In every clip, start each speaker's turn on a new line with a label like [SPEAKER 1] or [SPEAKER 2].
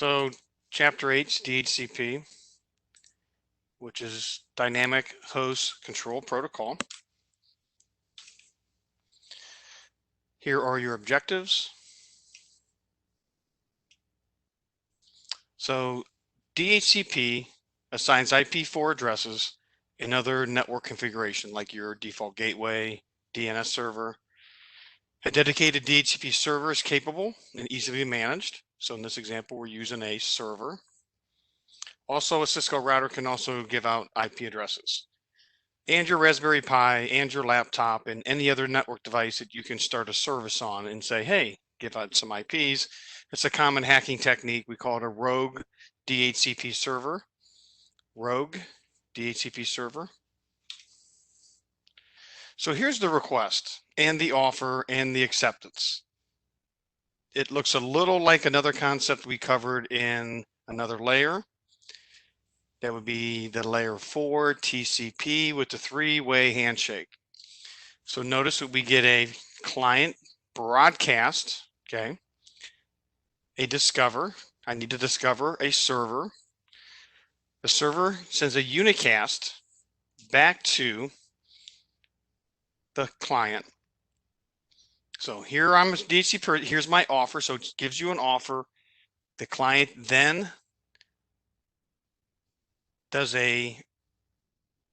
[SPEAKER 1] So Chapter 8 is DHCP, which is Dynamic Host Control Protocol. Here are your objectives. So DHCP assigns IPv4 addresses and other network configuration like your default gateway, DNS server. A dedicated DHCP server is capable and easily managed. So in this example, we're using a server. Also, a Cisco router can also give out IP addresses. And your Raspberry Pi and your laptop and any other network device that you can start a service on and say, hey, give out some IPs. It's a common hacking technique. We call it a rogue DHCP server. Rogue DHCP server. So here's the request and the offer and the acceptance. It looks a little like another concept we covered in another layer. That would be the layer 4 TCP with the three-way handshake. So notice that we get a client broadcast, okay? A discover. I need to discover a server. The server sends a unicast back to the client. So here I'm DHCP, here's my offer. So it gives you an offer. The client then does a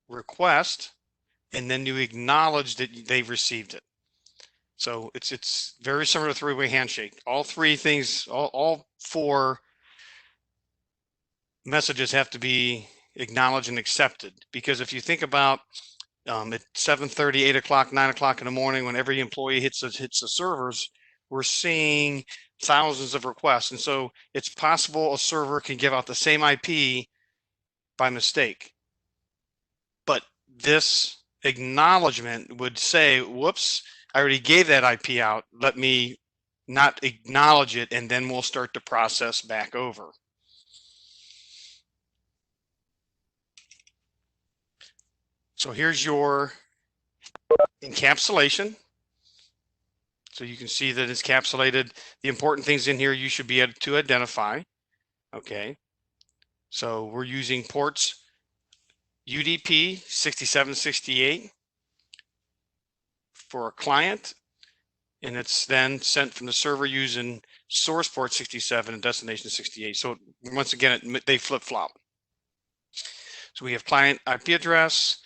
[SPEAKER 1] request, and then you acknowledge that they've received it. So it's very similar to three-way handshake. All three things, all four messages have to be acknowledged and accepted. Because if you think about at 7:30, 8 o'clock, 9 o'clock in the morning, when every employee hits the servers, we're seeing thousands of requests. And so it's possible a server can give out the same IP by mistake. But this acknowledgement would say, whoops, I already gave that IP out. Let me not acknowledge it, and then we'll start the process back over. So here's your encapsulation. So you can see that it's encapsulated. The important things in here you should be able to identify. Okay. So we're using ports UDP 6768 for a client, and it's then sent from the server using source port 67 and destination 68. So once again, they flip-flop. So we have client IP address,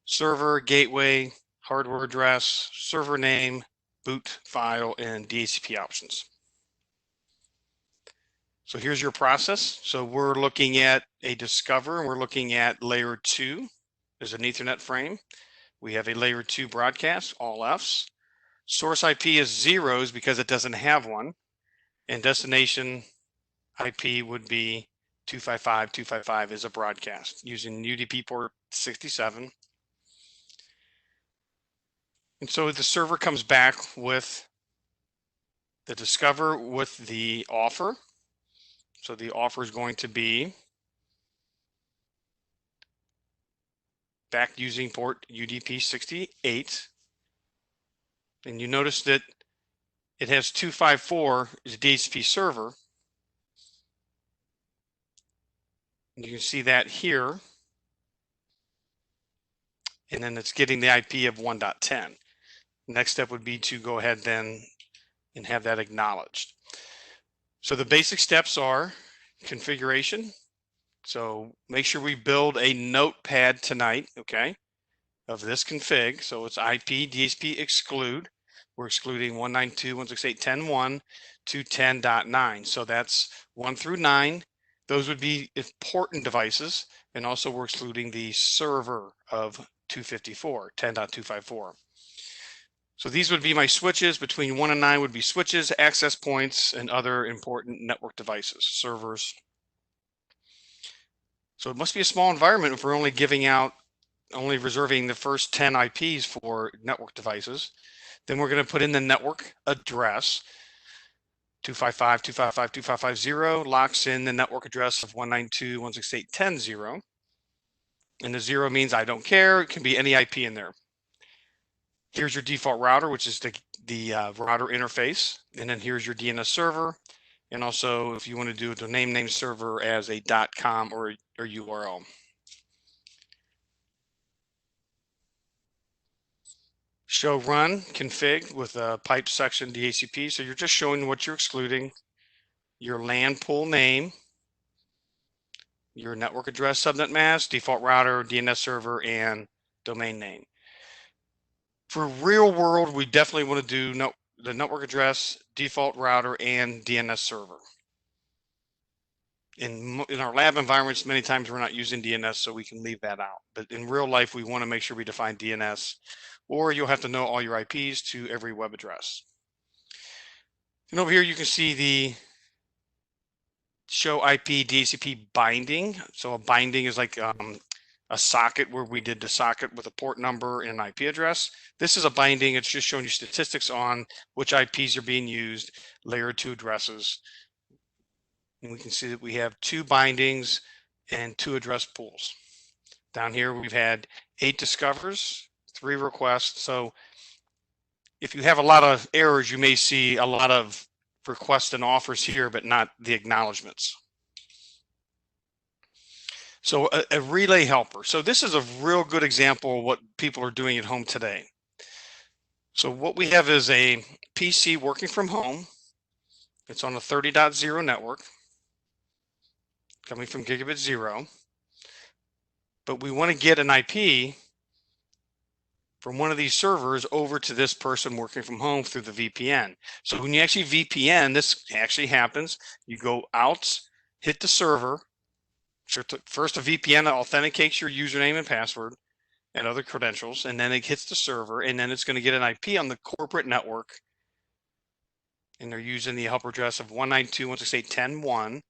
[SPEAKER 1] server, gateway, hardware address, server name, boot file, and DHCP options. So here's your process. So we're looking at a discover, and we're looking at layer 2. There's an Ethernet frame. We have a layer 2 broadcast, all Fs. Source IP is zeros because it doesn't have one. And destination IP would be 255. 255 is a broadcast using UDP port 67. And so the server comes back with the discover with the offer. So the offer is going to be back using port UDP 68. And you notice that it has 254 is a DHCP server. And you can see that here. And then it's getting the IP of 1.10. Next step would be to go ahead then and have that acknowledged. So the basic steps are configuration. So make sure we build a notepad tonight, okay, of this config. So it's IP DHCP exclude. We're excluding 192.168.10.1 to 10.9. So that's 1 through 9. Those would be important devices. And also we're excluding the server of 254, 10.254. So these would be my switches. Between 1 and 9 would be switches, access points, and other important network devices, servers. So it must be a small environment if we're only giving out, only reserving the first 10 IPs for network devices. Then we're going to put in the network address. 255, 255, 2550 locks in the network address of 192.168.10.0. And the 0 means I don't care. It can be any IP in there. Here's your default router, which is the router interface. And then here's your DNS server. and also if you want to do a domain name server as a .com or URL. Show run config with a pipe section DHCP. So you're just showing what you're excluding, your LAN pool name, your network address, subnet mask, default router, DNS server, and domain name. For real world, we definitely want to do the network address, default router, and DNS server. In our lab environments, many times we're not using DNS, so we can leave that out. But in real life, we want to make sure we define DNS, or you'll have to know all your IPs to every web address. And over here, you can see the show IP DHCP binding. So a binding is like a socket where we did the socket with a port number and an IP address. This is a binding. It's just showing you statistics on which IPs are being used, layer 2 addresses. And we can see that we have 2 bindings and 2 address pools. Down here, we've had 8 discovers, 3 requests. So if you have a lot of errors, you may see a lot of requests and offers here, but not the acknowledgements. So a relay helper. So this is a real good example of what people are doing at home today. So what we have is a PC working from home. It's on a 30.0 network coming from gigabit 0. But we want to get an IP from one of these servers over to this person working from home through the VPN. So when you actually VPN, this actually happens. You go out, hit the server. So first, a VPN authenticates your username and password and other credentials, and then it hits the server, and then it's going to get an IP on the corporate network. And they're using the helper address of 192.168.10.1.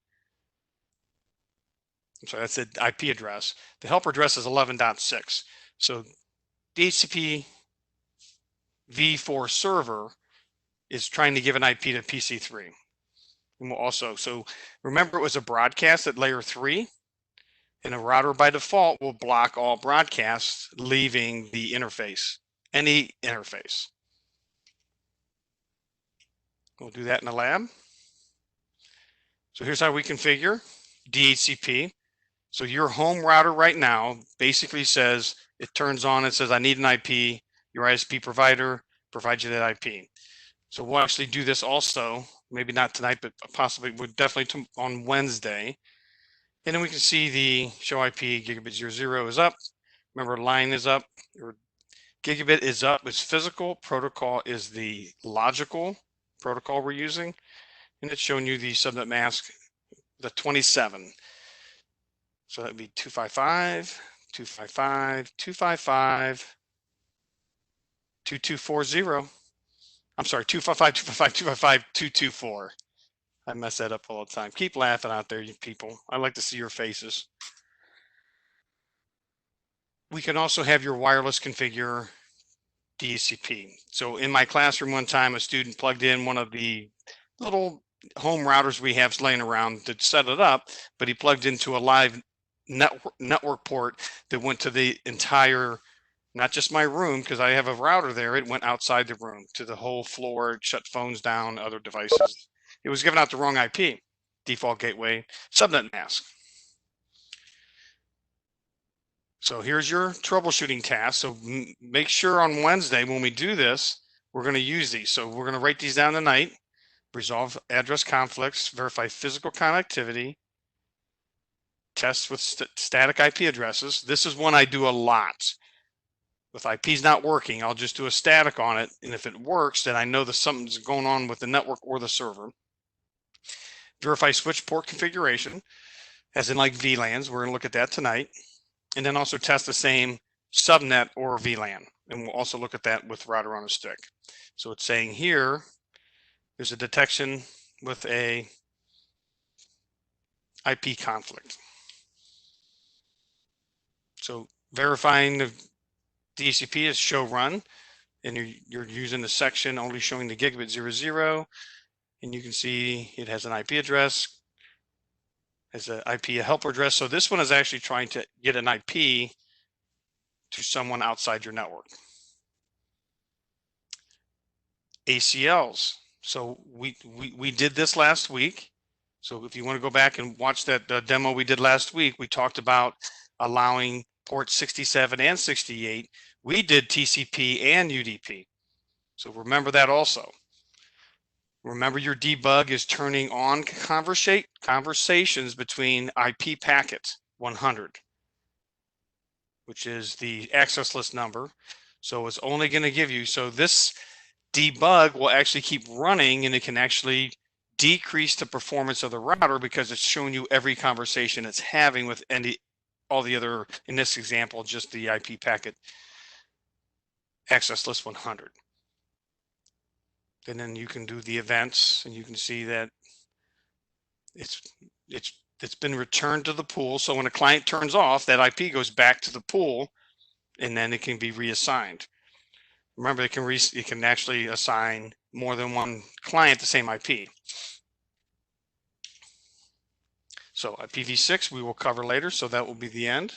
[SPEAKER 1] So that's the IP address. The helper address is 11.6. So DHCP v4 server is trying to give an IP to PC3. And we'll also, so remember, it was a broadcast at layer 3, and a router by default will block all broadcasts leaving the interface, any interface. We'll do that in the lab. So here's how we configure DHCP. So your home router right now basically says, it turns on, it says, I need an IP. Your ISP provider provides you that IP. So we'll actually do this also, maybe not tonight, but possibly, we're definitely on Wednesday. And then we can see the show IP gigabit 00 is up. Remember, line is up, or gigabit is up. It's physical. Protocol is the logical protocol we're using. And it's showing you the subnet mask, the 27. So that would be 255, 255, 255, 2240. I'm sorry, 255, 255, 255, 224. I mess that up all the time. Keep laughing out there, you people. I like to see your faces. We can also have your wireless configure DHCP. So in my classroom one time, a student plugged in one of the little home routers we have laying around to set it up, but he plugged into a live network port that went to the entire, not just my room, because I have a router there, it went outside the room to the whole floor, shut phones down, other devices. It was giving out the wrong IP, default gateway, subnet mask. So here's your troubleshooting task. So make sure on Wednesday when we do this, we're going to use these. So we're going to write these down tonight. Resolve address conflicts, verify physical connectivity, test with static IP addresses. This is one I do a lot. If IP's not working, I'll just do a static on it. And if it works, then I know that something's going on with the network or the server. Verify switch port configuration, as in like VLANs. We're going to look at that tonight. And then also test the same subnet or VLAN. And we'll also look at that with router on a stick. So it's saying here, there's a detection with a IP conflict. So verifying the DHCP is show run, and you're using the section only showing the gigabit 00, and you can see it has an IP address, has an IP helper address. So this one is actually trying to get an IP to someone outside your network. ACLs. So we did this last week. So if you want to go back and watch that demo we did last week, we talked about allowing ports 67 and 68. We did TCP and UDP. So remember that also. Remember your debug is turning on conversations between IP packet 100, which is the access list number. So it's only going to give you, so this debug will actually keep running, and it can actually decrease the performance of the router because it's showing you every conversation it's having with all the other, in this example, just the IP packet access list 100. And then you can do the events, and you can see that it's been returned to the pool. So when a client turns off, that IP goes back to the pool, and then it can be reassigned. Remember, it can actually assign more than one client the same IP. So IPv6 we will cover later, so that will be the end.